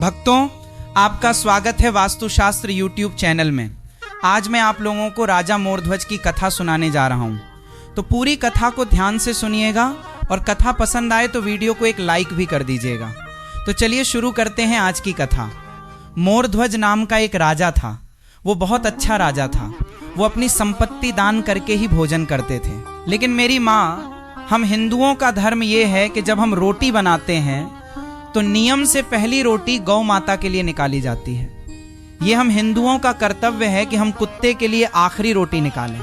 भक्तों, आपका स्वागत है वास्तुशास्त्र यूट्यूब चैनल में। आज मैं आप लोगों को राजा मोरध्वज की कथा सुनाने जा रहा हूँ, तो पूरी कथा को ध्यान से सुनिएगा और कथा पसंद आए तो वीडियो को एक लाइक भी कर दीजिएगा। तो चलिए शुरू करते हैं आज की कथा। मोरध्वज नाम का एक राजा था। वो बहुत अच्छा राजा था। वो अपनी संपत्ति दान करके ही भोजन करते थे। लेकिन मेरी माँ, हम हिंदुओं का धर्म ये है कि जब हम रोटी बनाते हैं तो नियम से पहली रोटी गौ माता के लिए निकाली जाती है। ये हम हिंदुओं का कर्तव्य है कि हम कुत्ते के लिए आखिरी रोटी निकालें।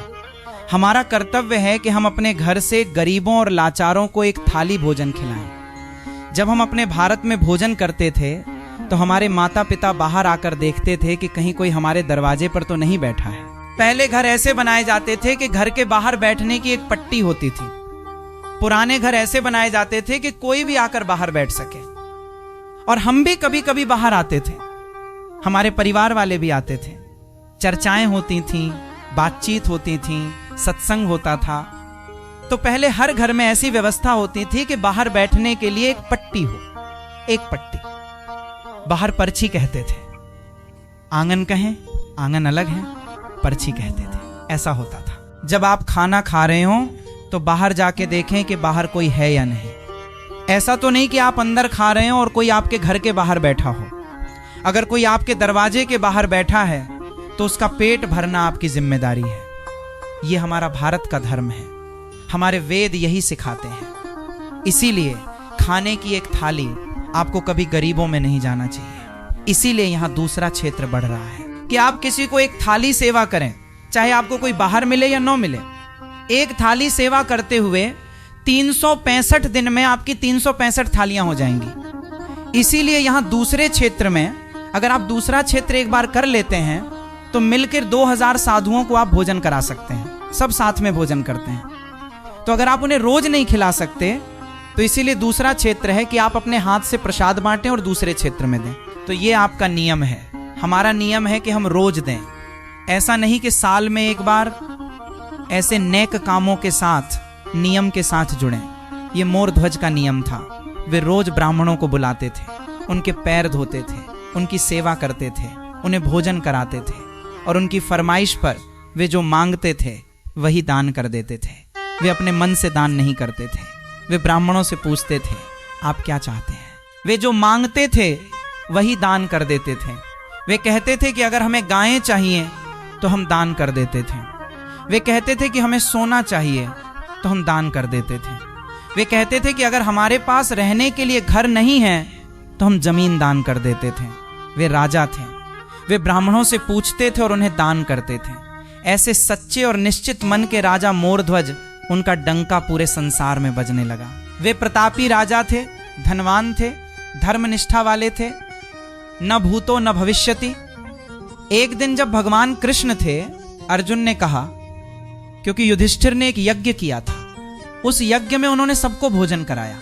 हमारा कर्तव्य है कि हम अपने घर से गरीबों और लाचारों को एक थाली भोजन खिलाएं। जब हम अपने भारत में भोजन करते थे तो हमारे माता पिता बाहर आकर देखते थे कि कहीं कोई हमारे दरवाजे पर तो नहीं बैठा है। पहले घर ऐसे बनाए जाते थे कि घर के बाहर बैठने की एक पट्टी होती थी। पुराने घर ऐसे बनाए जाते थे कि कोई भी आकर बाहर बैठ सके। और हम भी कभी कभी बाहर आते थे, हमारे परिवार वाले भी आते थे। चर्चाएं होती थीं, बातचीत होती थी, सत्संग होता था। तो पहले हर घर में ऐसी व्यवस्था होती थी कि बाहर बैठने के लिए एक पट्टी हो, एक पट्टी। बाहर पर्ची कहते थे। आंगन कहें, आंगन अलग है, पर्ची कहते थे। ऐसा होता था। जब आप खाना खा रहे हो तो बाहर जाके देखें कि बाहर कोई है या नहीं। ऐसा तो नहीं कि आप अंदर खा रहे हो और कोई आपके घर के बाहर बैठा हो। अगर कोई आपके दरवाजे के बाहर बैठा है तो उसका पेट भरना आपकी जिम्मेदारी है। ये हमारा भारत का धर्म है। हमारे वेद यही सिखाते हैं। इसीलिए खाने की एक थाली आपको कभी गरीबों में नहीं जाना चाहिए। इसीलिए यहाँ दूसरा क्षेत्र बढ़ रहा है कि आप किसी को एक थाली सेवा करें, चाहे आपको कोई बाहर मिले या न मिले। एक थाली सेवा करते हुए 365 दिन में आपकी 365 थालियां हो जाएंगी। इसीलिए यहां दूसरे क्षेत्र में, अगर आप दूसरा क्षेत्र एक बार कर लेते हैं तो मिलकर 2000 साधुओं को आप भोजन करा सकते हैं। सब साथ में भोजन करते हैं। तो अगर आप उन्हें रोज नहीं खिला सकते तो इसीलिए दूसरा क्षेत्र है कि आप अपने हाथ से प्रसाद बांटें और दूसरे क्षेत्र में दें। तो ये आपका नियम है। हमारा नियम है कि हम रोज दें। ऐसा नहीं कि साल में एक बार। ऐसे नेक कामों के साथ, नियम के साथ जुड़ें। ये मोरध्वज का नियम था। वे रोज ब्राह्मणों को बुलाते थे, उनके पैर धोते थे, उनकी सेवा करते थे, उन्हें भोजन कराते थे और उनकी फरमाइश पर वे जो मांगते थे वही दान कर देते थे। वे अपने मन से दान नहीं करते थे। वे ब्राह्मणों से पूछते थे, आप क्या चाहते हैं? वे जो मांगते थे वही दान कर देते थे। वे कहते थे कि अगर हमें गायें चाहिए तो हम दान कर देते थे। वे कहते थे कि हमें सोना चाहिए तो हम दान कर देते थे। वे कहते थे कि अगर हमारे पास रहने के लिए घर नहीं है तो हम जमीन दान कर देते थे। वे राजा थे। वे ब्राह्मणों से पूछते थे और उन्हें दान करते थे। ऐसे सच्चे और निश्चित मन के राजा मोरध्वज, उनका डंका पूरे संसार में बजने लगा। वे प्रतापी राजा थे, धनवान थे, धर्मनिष्ठा वाले थे। न भूतो न भविष्यति। एक दिन जब भगवान कृष्ण थे, अर्जुन ने कहा, क्योंकि युधिष्ठिर ने एक यज्ञ किया था, उस यज्ञ में उन्होंने सबको भोजन कराया,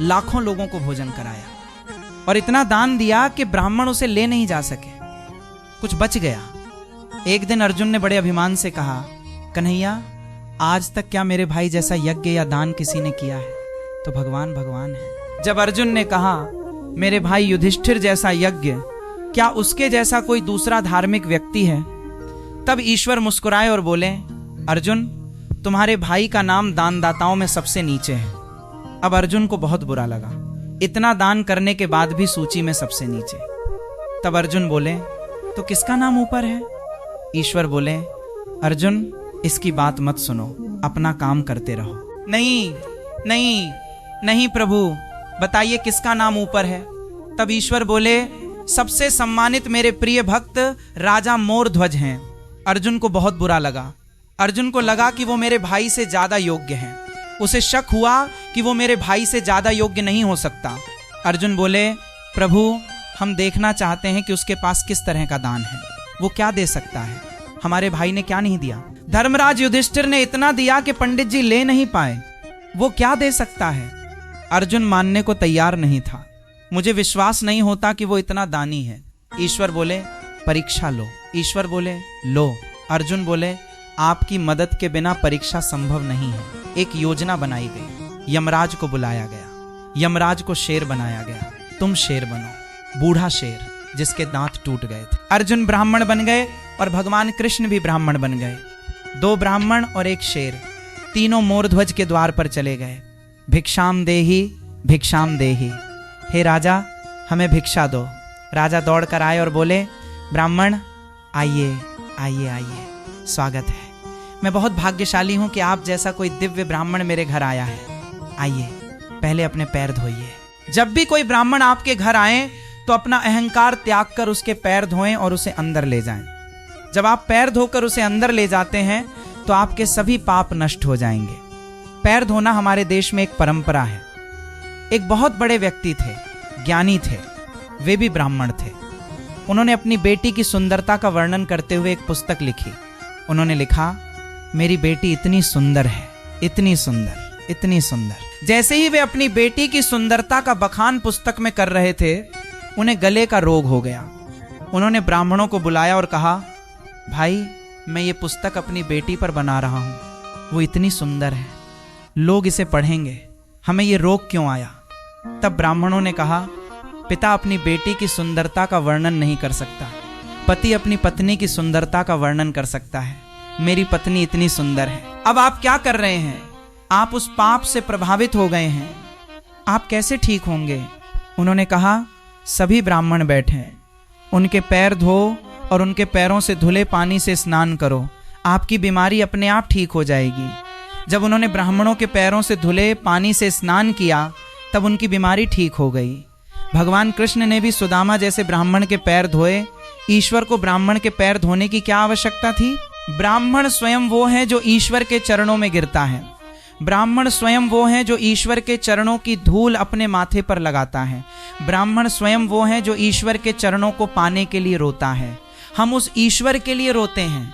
लाखों लोगों को भोजन कराया और इतना दान दिया कि ब्राह्मण उसे ले नहीं जा सके, कुछ बच गया। एक दिन अर्जुन ने बड़े अभिमान से कहा, कन्हैया, आज तक क्या मेरे भाई जैसा यज्ञ या दान किसी ने किया है? तो भगवान भगवान है। जब अर्जुन ने कहा, मेरे भाई युधिष्ठिर जैसा यज्ञ, क्या उसके जैसा कोई दूसरा धार्मिक व्यक्ति है? तब ईश्वर मुस्कुराए और बोले, अर्जुन, तुम्हारे भाई का नाम दानदाताओं में सबसे नीचे है। अब अर्जुन को बहुत बुरा लगा, इतना दान करने के बाद भी सूची में सबसे नीचे। तब अर्जुन बोले, तो किसका नाम ऊपर है? ईश्वर बोले, अर्जुन, इसकी बात मत सुनो, अपना काम करते रहो। नहीं नहीं नहीं प्रभु, बताइए किसका नाम ऊपर है? तब ईश्वर बोले, सबसे सम्मानित मेरे प्रिय भक्त राजा मोरध्वज हैं। अर्जुन को बहुत बुरा लगा। अर्जुन को लगा कि वो मेरे भाई से ज्यादा योग्य हैं। उसे शक हुआ कि वो मेरे भाई से ज्यादा योग्य नहीं हो सकता। अर्जुन बोले, प्रभु, हम देखना चाहते हैं कि उसके पास किस तरह का दान है, वो क्या दे सकता है। हमारे भाई ने क्या नहीं दिया? धर्मराज युधिष्ठिर ने इतना दिया कि पंडित जी ले नहीं पाए। वो क्या दे सकता है? अर्जुन मानने को तैयार नहीं था। मुझे विश्वास नहीं होता कि वो इतना दानी है। ईश्वर बोले, परीक्षा लो। ईश्वर बोले, लो। अर्जुन बोले, आपकी मदद के बिना परीक्षा संभव नहीं है। एक योजना बनाई गई। यमराज को बुलाया गया। यमराज को शेर बनाया गया। तुम शेर बनो, बूढ़ा शेर जिसके दांत टूट गए थे। अर्जुन ब्राह्मण बन गए और भगवान कृष्ण भी ब्राह्मण बन गए। 2 ब्राह्मण और 1 शेर, तीनों मोरध्वज के द्वार पर चले गए। भिक्षाम देहि, भिक्षाम देहि, हे राजा हमें भिक्षा दो। राजा दौड़ कर आए और बोले, ब्राह्मण आइए आइए आइए, स्वागत है। मैं बहुत भाग्यशाली हूं कि आप जैसा कोई दिव्य ब्राह्मण मेरे घर आया है। आइए पहले अपने पैर धोइए। जब भी कोई ब्राह्मण आपके घर आए तो अपना अहंकार त्याग कर उसके पैर धोएं और उसे अंदर ले जाएं। जब आप पैर धोकर उसे अंदर ले जाते हैं तो आपके सभी पाप नष्ट हो जाएंगे। पैर धोना हमारे देश में एक परंपरा है। एक बहुत बड़े व्यक्ति थे, ज्ञानी थे, वे भी ब्राह्मण थे। उन्होंने अपनी बेटी की सुंदरता का वर्णन करते हुए एक पुस्तक लिखी। उन्होंने लिखा, मेरी बेटी इतनी सुंदर है, इतनी सुंदर, इतनी सुंदर। जैसे ही वे अपनी बेटी की सुंदरता का बखान पुस्तक में कर रहे थे, उन्हें गले का रोग हो गया। उन्होंने ब्राह्मणों को बुलाया और कहा, भाई मैं ये पुस्तक अपनी बेटी पर बना रहा हूँ, वो इतनी सुंदर है, लोग इसे पढ़ेंगे, हमें ये रोग क्यों आया? तब ब्राह्मणों ने कहा, पिता अपनी बेटी की सुंदरता का वर्णन नहीं कर सकता, पति अपनी पत्नी की सुंदरता का वर्णन कर सकता है। मेरी पत्नी इतनी सुंदर है। अब आप क्या कर रहे हैं? आप उस पाप से प्रभावित हो गए हैं, आप कैसे ठीक होंगे? उन्होंने कहा, सभी ब्राह्मण बैठे हैं, उनके पैर धो और उनके पैरों से धुले पानी से स्नान करो, आपकी बीमारी अपने आप ठीक हो जाएगी। जब उन्होंने ब्राह्मणों के पैरों से धुले पानी से स्नान किया तब उनकी बीमारी ठीक हो गई। भगवान कृष्ण ने भी सुदामा जैसे ब्राह्मण के पैर धोए। ईश्वर को ब्राह्मण के पैर धोने की क्या आवश्यकता थी? ब्राह्मण स्वयं वो है जो ईश्वर के चरणों में गिरता है। ब्राह्मण स्वयं वो है जो ईश्वर के चरणों की धूल अपने माथे पर लगाता है। ब्राह्मण स्वयं वो है जो ईश्वर के चरणों को पाने के लिए रोता है। हम उस ईश्वर के लिए रोते हैं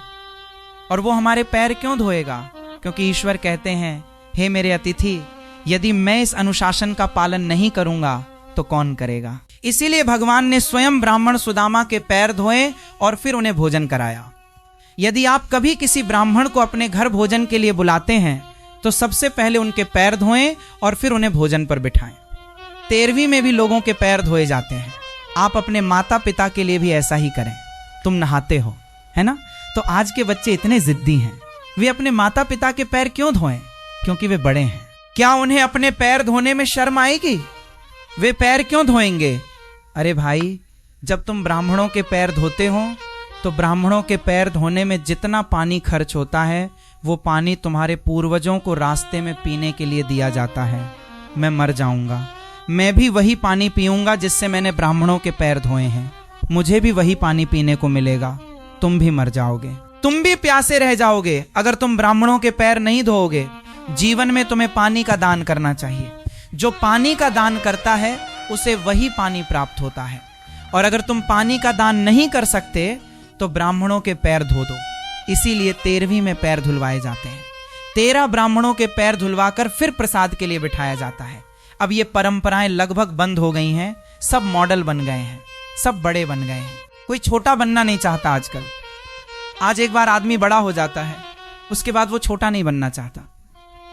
और वो हमारे पैर क्यों धोएगा? क्योंकि ईश्वर कहते हैं, हे मेरे अतिथि, यदि मैं इस अनुशासन का पालन नहीं करूंगा तो कौन करेगा? इसीलिए भगवान ने स्वयं ब्राह्मण सुदामा के पैर धोए और फिर उन्हें भोजन कराया। यदि आप कभी किसी ब्राह्मण को अपने घर भोजन के लिए बुलाते हैं तो सबसे पहले उनके पैर धोएं और फिर उन्हें भोजन पर बिठाएं। 13वीं में भी लोगों के पैर धोए जाते हैं। आप अपने माता पिता के लिए भी ऐसा ही करें। तुम नहाते हो, है ना? तो आज के बच्चे इतने जिद्दी हैं, वे अपने माता पिता के पैर क्यों धोएं? क्योंकि वे बड़े हैं। क्या उन्हें अपने पैर धोने में शर्म आएगी? वे पैर क्यों धोएंगे? अरे भाई, जब तुम ब्राह्मणों के पैर धोते हो तो ब्राह्मणों के पैर धोने में जितना पानी खर्च होता है वो पानी तुम्हारे पूर्वजों को रास्ते में पीने के लिए दिया जाता है। मैं मर जाऊंगा, मैं भी वही पानी पीऊंगा जिससे मैंने ब्राह्मणों के पैर धोए हैं। मुझे भी वही पानी पीने को मिलेगा। तुम भी मर जाओगे, तुम भी प्यासे रह जाओगे अगर तुम ब्राह्मणों के पैर नहीं धोओगे। जीवन में तुम्हें पानी का दान करना चाहिए। जो पानी का दान करता है उसे वही पानी प्राप्त होता है। और अगर तुम पानी का दान नहीं कर सकते तो ब्राह्मणों के पैर धो दो। इसीलिए 13वीं में पैर धुलवाए जाते हैं। 13 ब्राह्मणों के पैर धुलवाकर फिर प्रसाद के लिए बिठाया जाता है। अब ये परंपराएं लगभग बंद हो गई हैं। सब मॉडल बन गए हैं, सब बड़े बन गए हैं। कोई छोटा बनना नहीं चाहता आजकल। आज एक बार आदमी बड़ा हो जाता है, उसके बाद वो छोटा नहीं बनना चाहता।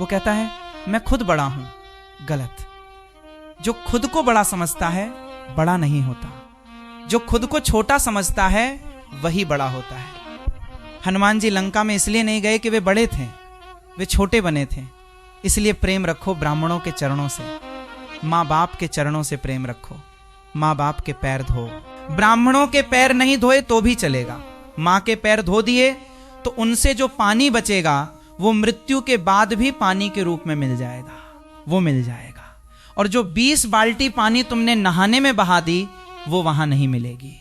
वो कहता है मैं खुद बड़ा हूं। गलत। जो खुद को बड़ा समझता है बड़ा नहीं होता। जो खुद को छोटा समझता है वही बड़ा होता है। हनुमान जी लंका में इसलिए नहीं गए कि वे बड़े थे, वे छोटे बने थे। इसलिए प्रेम रखो ब्राह्मणों के चरणों से, माँ बाप के चरणों से प्रेम रखो। माँ बाप के पैर धो। ब्राह्मणों के पैर नहीं धोए तो भी चलेगा। माँ के पैर धो दिए तो उनसे जो पानी बचेगा वो मृत्यु के बाद भी पानी के रूप में मिल जाएगा, वो मिल जाएगा। और जो 20 बाल्टी पानी तुमने नहाने में बहा दी वो वहां नहीं मिलेगी।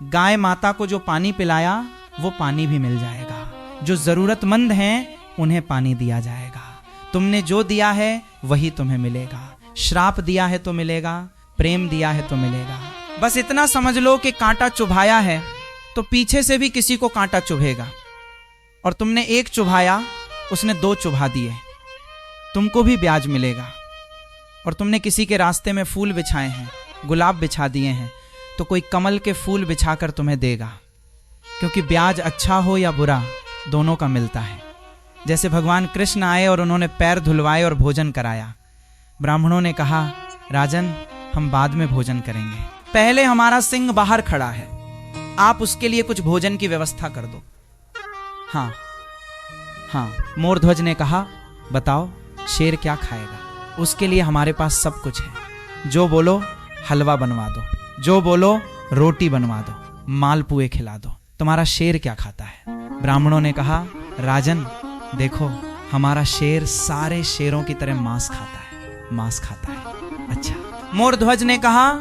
गाय माता को जो पानी पिलाया वो पानी भी मिल जाएगा। जो जरूरतमंद हैं उन्हें पानी दिया जाएगा। तुमने जो दिया है वही तुम्हें मिलेगा। श्राप दिया है तो मिलेगा, प्रेम दिया है तो मिलेगा। बस इतना समझ लो कि कांटा चुभाया है तो पीछे से भी किसी को कांटा चुभेगा। और तुमने एक चुभाया, उसने 2 चुभा दिए, तुमको भी ब्याज मिलेगा। और तुमने किसी के रास्ते में फूल बिछाए हैं, गुलाब बिछा दिए हैं, तो कोई कमल के फूल बिछाकर तुम्हें देगा। क्योंकि ब्याज अच्छा हो या बुरा दोनों का मिलता है। जैसे भगवान कृष्ण आए और उन्होंने पैर धुलवाए और भोजन कराया। ब्राह्मणों ने कहा राजन हम बाद में भोजन करेंगे। पहले हमारा सिंह बाहर खड़ा है, आप उसके लिए कुछ भोजन की व्यवस्था कर दो। हाँ हाँ, मोरध्वज ने कहा, बताओ शेर क्या खाएगा? उसके लिए हमारे पास सब कुछ है। जो बोलो हलवा बनवा दो, जो बोलो रोटी बनवा दो, मालपुए खिला दो। तुम्हारा शेर क्या खाता है? ब्राह्मणों ने कहा, राजन देखो, हमारा शेर सारे शेरों की तरह मांस खाता है, मांस खाता है। अच्छा। मोरध्वज ने कहा,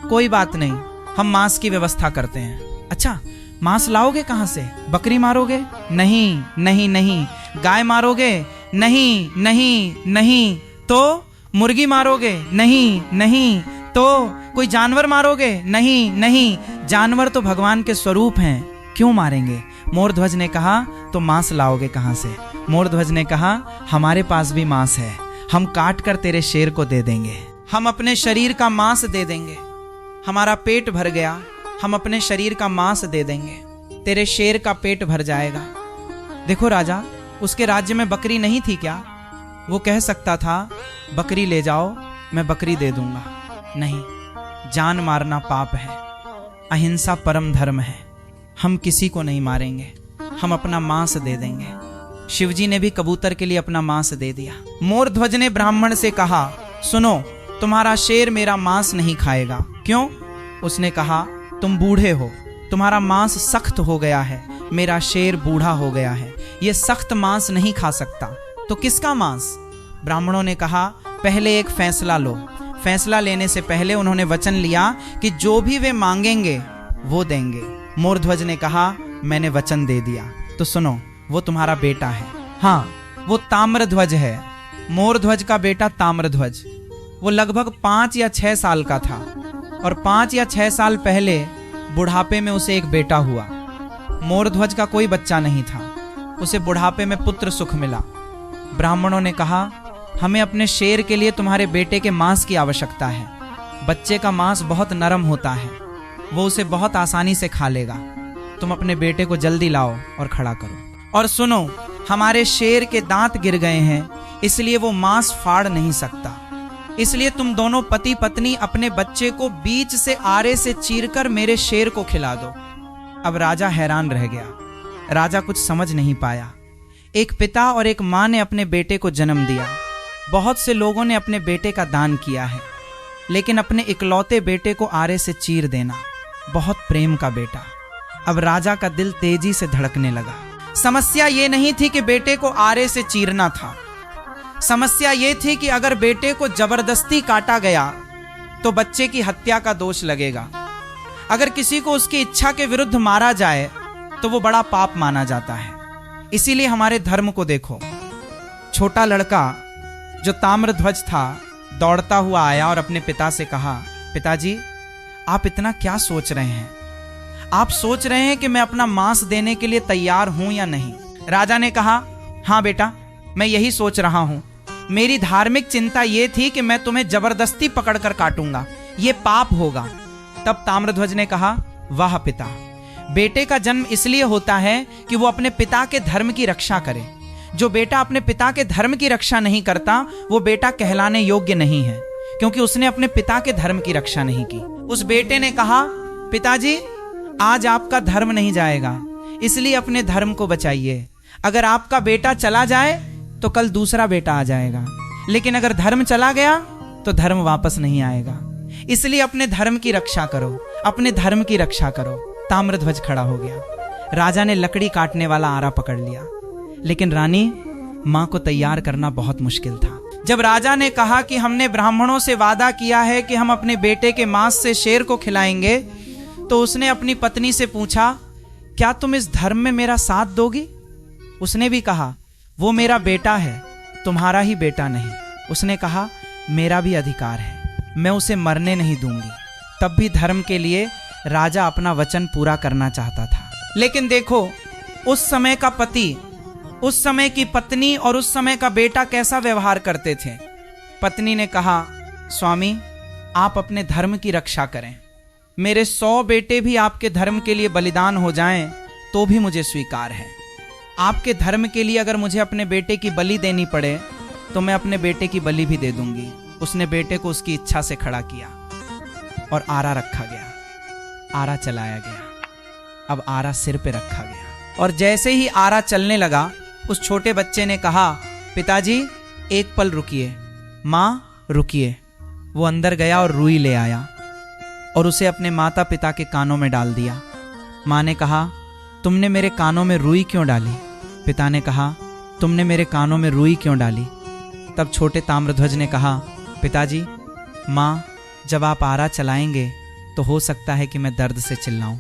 कोई बात नहीं, हम मांस की व्यवस्था करते हैं। अच्छा, मांस लाओगे कहां से? बकरी मारोगे? नहीं नहीं नहीं। गाय मारोगे? नहीं नहीं नहीं। तो मुर्गी मारोगे? नहीं नहीं। तो कोई जानवर मारोगे? नहीं नहीं। जानवर तो भगवान के स्वरूप हैं, क्यों मारेंगे? मोरध्वज ने कहा, तो मांस लाओगे कहां से? मोरध्वज ने कहा, हमारे पास भी मांस है, हम काट कर तेरे शेर को दे देंगे। हम अपने शरीर का मांस दे देंगे। हमारा पेट भर गया, हम अपने शरीर का मांस दे देंगे, तेरे शेर का पेट भर जाएगा। देखो राजा, उसके राज्य में बकरी नहीं थी क्या? वो कह सकता था, बकरी ले जाओ, मैं बकरी दे दूंगा। नहीं, जान मारना पाप है, अहिंसा परम धर्म है, हम किसी को नहीं मारेंगे, हम अपना मांस दे देंगे। शिवजी ने भी कबूतर के लिए अपना मांस दे दिया। मोरध्वज ने ब्राह्मण से कहा, सुनो, तुम्हारा शेर मेरा मांस नहीं खाएगा। क्यों? उसने कहा, तुम बूढ़े हो, तुम्हारा मांस सख्त हो गया है, मेरा शेर बूढ़ा हो गया है, ये सख्त मांस नहीं खा सकता। तो किसका मांस? ब्राह्मणों ने कहा, पहले एक फैसला लो। फैसला लेने से पहले उन्होंने वचन लिया कि जो भी वे मांगेंगे वो देंगे। मोरध्वज ने कहा, मैंने वचन दे दिया। तो सुनो, वो तुम्हारा बेटा है। हाँ, वो ताम्रध्वज है, मोरध्वज का बेटा ताम्रध्वज। वो लगभग 5 या 6 साल का था और 5 या 6 साल पहले बुढ़ापे में उसे एक बेटा हुआ। मोरध्वज का कोई बच्चा नहीं था, उसे बुढ़ापे में पुत्र सुख मिला। ब्राह्मणों ने कहा, हमें अपने शेर के लिए तुम्हारे बेटे के मांस की आवश्यकता है। बच्चे का मांस बहुत नरम होता है, वो उसे बहुत आसानी से खा लेगा। तुम अपने बेटे को जल्दी लाओ और खड़ा करो। और सुनो, हमारे शेर के दांत गिर गए हैं, इसलिए वो मांस फाड़ नहीं सकता। इसलिए तुम दोनों पति पत्नी अपने बच्चे को बीच से आरे से चीरकर मेरे शेर को खिला दो। अब राजा हैरान रह गया, राजा कुछ समझ नहीं पाया। एक पिता और एक माँ ने अपने बेटे को जन्म दिया। बहुत से लोगों ने अपने बेटे का दान किया है, लेकिन अपने इकलौते बेटे को आरे से चीर देना, बहुत प्रेम का बेटा। अब राजा का दिल तेजी से धड़कने लगा। समस्या ये नहीं थी कि बेटे को आरे से चीरना था, समस्या ये थी कि अगर बेटे को जबरदस्ती काटा गया तो बच्चे की हत्या का दोष लगेगा। अगर किसी को उसकी इच्छा के विरुद्ध मारा जाए तो वो बड़ा पाप माना जाता है। इसीलिए हमारे धर्म को देखो। छोटा लड़का जो ताम्रध्वज था दौड़ता हुआ आया और अपने पिता से कहा, पिताजी, आप इतना क्या सोच रहे हैं? आप सोच रहे हैं कि मैं अपना मांस देने के लिए तैयार हूं या नहीं? राजा ने कहा, हाँ बेटा, मैं यही सोच रहा हूं। मेरी धार्मिक चिंता यह थी कि मैं तुम्हें जबरदस्ती पकड़कर काटूंगा, ये पाप होगा। तब ताम्रध्वज ने कहा, वाह पिता, बेटे का जन्म इसलिए होता है कि वो अपने पिता के धर्म की रक्षा करे। जो बेटा अपने पिता के धर्म की रक्षा नहीं करता वो बेटा कहलाने योग्य नहीं है, क्योंकि उसने अपने पिता के धर्म की रक्षा नहीं की। उस बेटे ने कहा, पिताजी, आज आपका धर्म नहीं जाएगा, इसलिए अपने धर्म को बचाइए। अगर आपका बेटा चला जाए तो कल दूसरा बेटा आ जाएगा, लेकिन अगर धर्म चला गया तो धर्म वापस नहीं आएगा। इसलिए अपने धर्म की रक्षा करो, अपने धर्म की रक्षा करो। ताम्रध्वज खड़ा हो गया। राजा ने लकड़ी काटने वाला आरा पकड़ लिया, लेकिन रानी मां को तैयार करना बहुत मुश्किल था। जब राजा ने कहा कि हमने ब्राह्मणों से वादा किया है कि हम अपने बेटे के मांस से शेर को खिलाएंगे, तो उसने अपनी पत्नी से पूछा, क्या तुम इस धर्म में मेरा साथ दोगी? उसने भी कहा, वो मेरा बेटा है, तुम्हारा ही बेटा नहीं। उसने कहा, मेरा भी अधिकार है, मैं उसे मरने नहीं दूंगी। तब भी धर्म के लिए राजा अपना वचन पूरा करना चाहता था। लेकिन देखो, उस समय का पति, उस समय की पत्नी और उस समय का बेटा कैसा व्यवहार करते थे। पत्नी ने कहा, स्वामी, आप अपने धर्म की रक्षा करें, मेरे 100 बेटे भी आपके धर्म के लिए बलिदान हो जाएं तो भी मुझे स्वीकार है। आपके धर्म के लिए अगर मुझे अपने बेटे की बलि देनी पड़े तो मैं अपने बेटे की बलि भी दे दूंगी। उसने बेटे को उसकी इच्छा से खड़ा किया और आरा रखा गया। आरा चलाया गया। अब आरा सिर पे रखा गया और जैसे ही आरा चलने लगा, उस छोटे बच्चे ने कहा, पिताजी एक पल रुकिए, माँ रुकिए। वो अंदर गया और रुई ले आया और उसे अपने माता पिता के कानों में डाल दिया। माँ ने कहा, तुमने मेरे कानों में रुई क्यों डाली? पिता ने कहा, तुमने मेरे कानों में रुई क्यों डाली? तब छोटे ताम्रध्वज ने कहा, पिताजी, माँ जब आप आरा चलाएंगे तो हो सकता है कि मैं दर्द से चिल्लाऊं,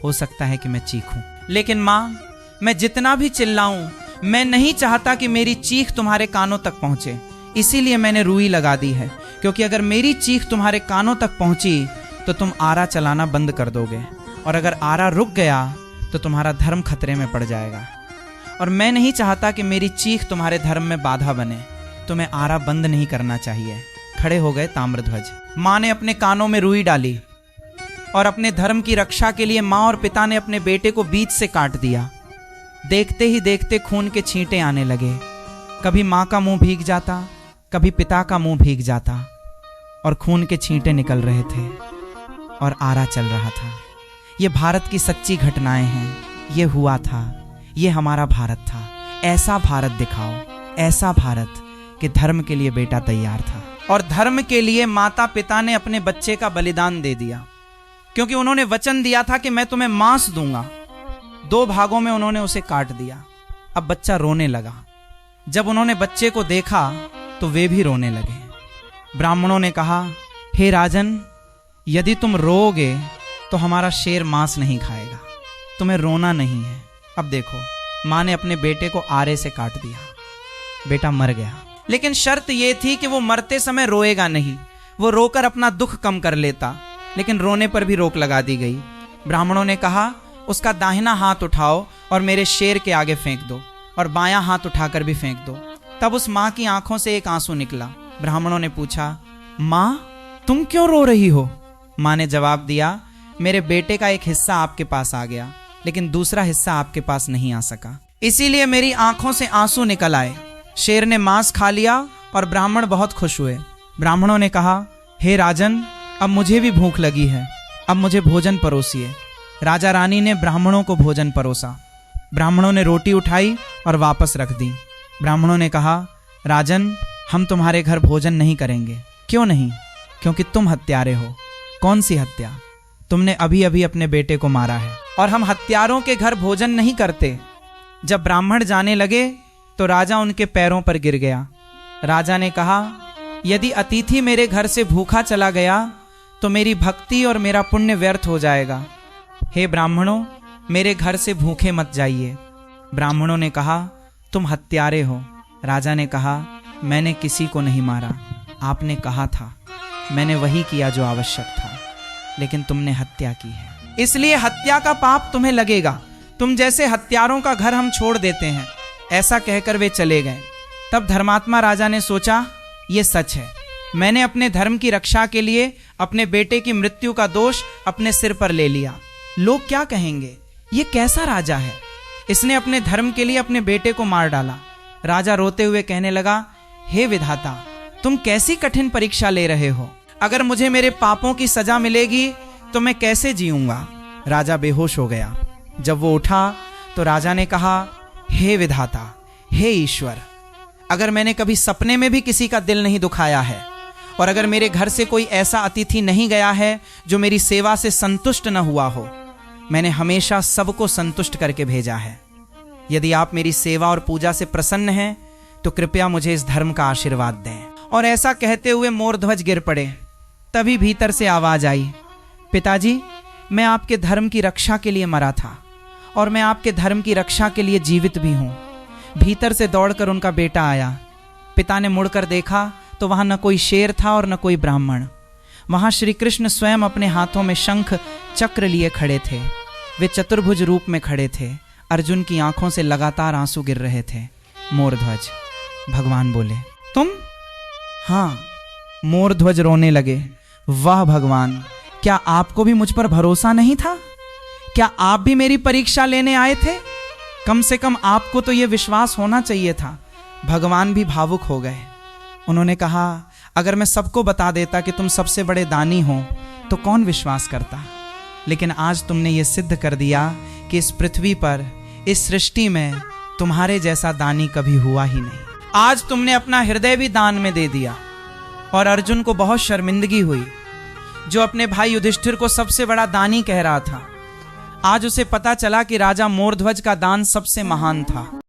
हो सकता है कि मैं चीखूं, लेकिन माँ मैं जितना भी चिल्लाऊं, मैं नहीं चाहता कि मेरी चीख तुम्हारे कानों तक पहुंचे, इसीलिए मैंने रुई लगा दी है, क्योंकि अगर मेरी चीख तुम्हारे कानों तक पहुंची तो तुम आरा चलाना बंद कर दोगे, और अगर आरा रुक गया तो तुम्हारा धर्म खतरे में पड़ जाएगा, और मैं नहीं चाहता कि मेरी चीख तुम्हारे धर्म में बाधा बने, तुम्हें आरा बंद नहीं करना चाहिए। खड़े हो गए ताम्रध्वज। माँ ने अपने कानों में रुई डाली और अपने धर्म की रक्षा के लिए माँ और पिता ने अपने बेटे को बीच से काट दिया। देखते ही देखते खून के छींटे आने लगे। कभी माँ का मुंह भीग जाता, कभी पिता का मुंह भीग जाता, और खून के छींटे निकल रहे थे और आरा चल रहा था। ये भारत की सच्ची घटनाएं हैं। ये हुआ था, ये हमारा भारत था। ऐसा भारत दिखाओ, ऐसा भारत कि धर्म के लिए बेटा तैयार था, और धर्म के लिए माता पिता ने अपने बच्चे का बलिदान दे दिया, क्योंकि उन्होंने वचन दिया था कि मैं तुम्हें मांस दूंगा। 2 भागों में उन्होंने उसे काट दिया। अब बच्चा रोने लगा। जब उन्होंने बच्चे को देखा तो वे भी रोने लगे। ब्राह्मणों ने कहा, हे राजन, यदि तुम रोओगे तो हमारा शेर मांस नहीं खाएगा, तुम्हें रोना नहीं है। अब देखो, माँ ने अपने बेटे को आरे से काट दिया, बेटा मर गया, लेकिन शर्त यह थी कि वो मरते समय रोएगा नहीं, वो रोकर अपना दुख कम कर लेता, लेकिन रोने पर भी रोक लगा दी गई। ब्राह्मणों ने कहा, उसका दाहिना हाथ उठाओ और मेरे शेर के आगे फेंक दो, और बायां हाथ उठाकर भी फेंक दो। तब उस माँ की आंखों से एक आंसू निकला। ब्राह्मणों ने पूछा, माँ तुम क्यों रो रही हो? माँ ने जवाब दिया, मेरे बेटे का एक हिस्सा आपके पास आ गया, लेकिन दूसरा हिस्सा आपके पास नहीं आ सका, इसीलिए मेरी आंखों से आंसू निकल आए। शेर ने मांस खा लिया और ब्राह्मण बहुत खुश हुए। ब्राह्मणों ने कहा, हे राजन, अब मुझे भी भूख लगी है, अब मुझे भोजन परोसिए। राजा रानी ने ब्राह्मणों को भोजन परोसा। ब्राह्मणों ने रोटी उठाई और वापस रख दी। ब्राह्मणों ने कहा, राजन, हम तुम्हारे घर भोजन नहीं करेंगे। क्यों नहीं? क्योंकि तुम हत्यारे हो। कौन सी हत्या? तुमने अभी अभी अपने बेटे को मारा है, और हम हत्यारों के घर भोजन नहीं करते। जब ब्राह्मण जाने लगे तो राजा उनके पैरों पर गिर गया। राजा ने कहा, यदि अतिथि मेरे घर से भूखा चला गया तो मेरी भक्ति और मेरा पुण्य व्यर्थ हो जाएगा। हे ब्राह्मणों, मेरे घर से भूखे मत जाइए। ब्राह्मणों ने कहा, तुम हत्यारे हो। राजा ने कहा, मैंने किसी को नहीं मारा, आपने कहा था, मैंने वही किया जो आवश्यक था, लेकिन तुमने हत्या की है, इसलिए हत्या का पाप तुम्हें लगेगा। तुम जैसे हत्यारों का घर हम छोड़ देते हैं। ऐसा कहकर वे चले गए। तब धर्मात्मा राजा ने सोचा, ये सच है, मैंने अपने धर्म की रक्षा के लिए अपने बेटे की मृत्यु का दोष अपने सिर पर ले लिया। लोग क्या कहेंगे? ये कैसा राजा है, इसने अपने धर्म के लिए अपने बेटे को मार डाला। राजा रोते हुए कहने लगा, हे विधाता, तुम कैसी कठिन परीक्षा ले रहे हो? अगर मुझे मेरे पापों की सजा मिलेगी तो मैं कैसे जीऊंगा? राजा बेहोश हो गया। जब वो उठा तो राजा ने कहा, हे विधाता, हे ईश्वर, अगर मैंने कभी सपने में भी किसी का दिल नहीं दुखाया है, और अगर मेरे घर से कोई ऐसा अतिथि नहीं गया है जो मेरी सेवा से संतुष्ट न हुआ हो, मैंने हमेशा सबको संतुष्ट करके भेजा है। यदि आप मेरी सेवा और पूजा से प्रसन्न हैं तो कृपया मुझे इस धर्म का आशीर्वाद दें। और ऐसा कहते हुए मोरध्वज गिर पड़े। तभी भीतर से आवाज आई, पिताजी, मैं आपके धर्म की रक्षा के लिए मरा था, और मैं आपके धर्म की रक्षा के लिए जीवित भी हूँ। भीतर से दौड़कर उनका बेटा आया। पिता ने मुड़कर देखा तो वहाँ न कोई शेर था और न कोई ब्राह्मण। वहाँ श्री कृष्ण स्वयं अपने हाथों में शंख चक्र लिए खड़े थे। वे चतुर्भुज रूप में खड़े थे। अर्जुन की आंखों से लगातार आंसू गिर रहे थे। मोरध्वज, भगवान बोले, तुम? हाँ। मोरध्वज रोने लगे, वाह भगवान, क्या आपको भी मुझ पर भरोसा नहीं था? क्या आप भी मेरी परीक्षा लेने आए थे? कम से कम आपको तो यह विश्वास होना चाहिए था। भगवान भी भावुक हो गए। उन्होंने कहा, अगर मैं सबको बता देता कि तुम सबसे बड़े दानी हो तो कौन विश्वास करता। लेकिन आज तुमने ये सिद्ध कर दिया कि इस पृथ्वी पर, इस सृष्टि में तुम्हारे जैसा दानी कभी हुआ ही नहीं। आज तुमने अपना हृदय भी दान में दे दिया। और अर्जुन को बहुत शर्मिंदगी हुई, जो अपने भाई युधिष्ठिर को सबसे बड़ा दानी कह रहा था। आज उसे पता चला कि राजा मोरध्वज का दान सबसे महान था।